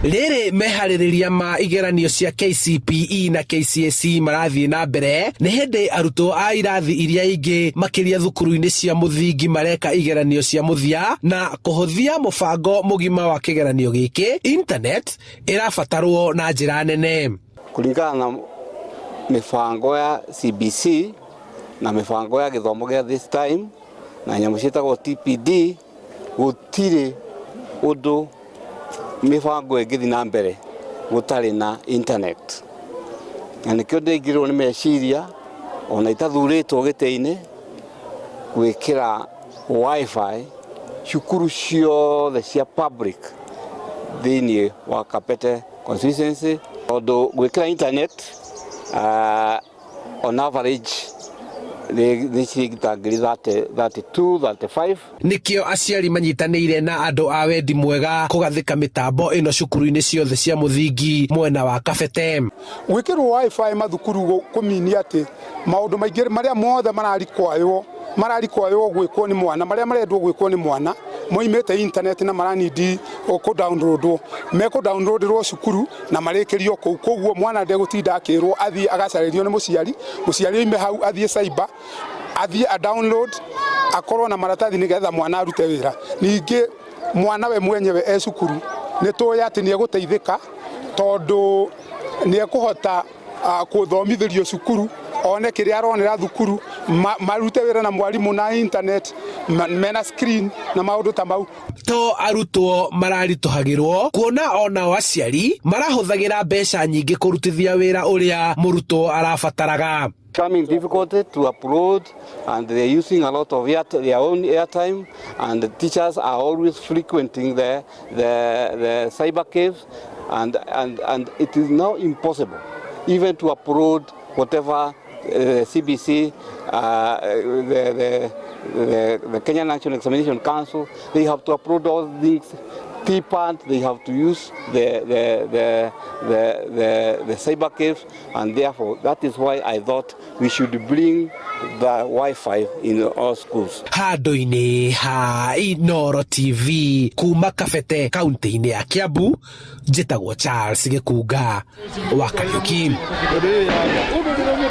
Rĩrĩ meharĩrĩria ma igeranio cia KCPE na KCSE marathiĩ na mbere nĩ hĩndĩ arutwo a irathi iria ingĩ makĩria thukuru-inĩ cia mũthingi mareka igeranio cia mũthia na kũhũthia mũbango mũgima wa kĩgeranio gĩkĩ. Internet ĩrabatarwo na njĩra nene kũringana na mĩbango ya CBC na mĩbango ya gĩthomo gĩa this time na nyamũ ciĩtagwo TPD. Gũtirĩ ũndũ mĩbango ĩngĩthiĩ na mbere gũtarĩ na internet, na nĩkĩo ndĩngĩrwo nĩ meciria ona itathurĩtwo gĩtĩ-inĩ gwĩkĩra WiFi cukuru ciothe cia public thĩinĩ wa Kabete constituency. Tondũ gwĩkĩra internet on average nĩ cigitangĩri 32-35. Nĩkĩo aciari manyitanĩire na andũ a wendi mwega kũgathĩka mĩtambo ĩno cukuru-inĩ ciothe cia mũthingi mwena wa Kabete. Gwĩkĩrwo WiFi mathukuru kũminia atĩ maũndũ maingĩ marĩa mothe mararikwayo gwĩkwo nĩ mwana, marĩa marendwo gwĩkwo nĩ mwana moimĩte internet na maranidi kũ-downloadwo, mekũ-downloadirwo cukuru na marĩkĩrio kũu. Koguo mwana ndegũtinda akĩrwo athiĩ agacarĩrio nĩ mũciari oime hau athiĩ cyber athiĩ a-download akorwo na maratathi nĩgetha mwana arute wĩra. Ningĩ mwana we mwenyewe e cukuru nĩtũĩ atĩ nĩegũteithĩka tondũ nĩekũhota gũthomithĩrio cukuru, one kĩrĩa aronera thukuru, marute wĩra na mwarimũ na internet, mena screen na maũndũ ta mau. To arutwo mararitũhagĩrwo kuona ona aciari marahũthagĩra mbeca nyingĩ kũrutithia wĩra ũrĩa mũrutwo arabataraga. Coming difficulty to upload and they're using a lot of their own airtime, and the teachers are always frequenting the cyber caves, and it is now impossible even to upload whatever CBC, the Kenya National Examination Council, they have to upload all these TPAD, they have to use the cyber caves, and therefore that is why I thought we should bring the Wi-Fi in all schools. Handũ-inĩ ha Inooro TV kuma Kabete kaunti-inĩ ya Kiambu, njĩtagwo Charles Gĩkunga wa Kariũki.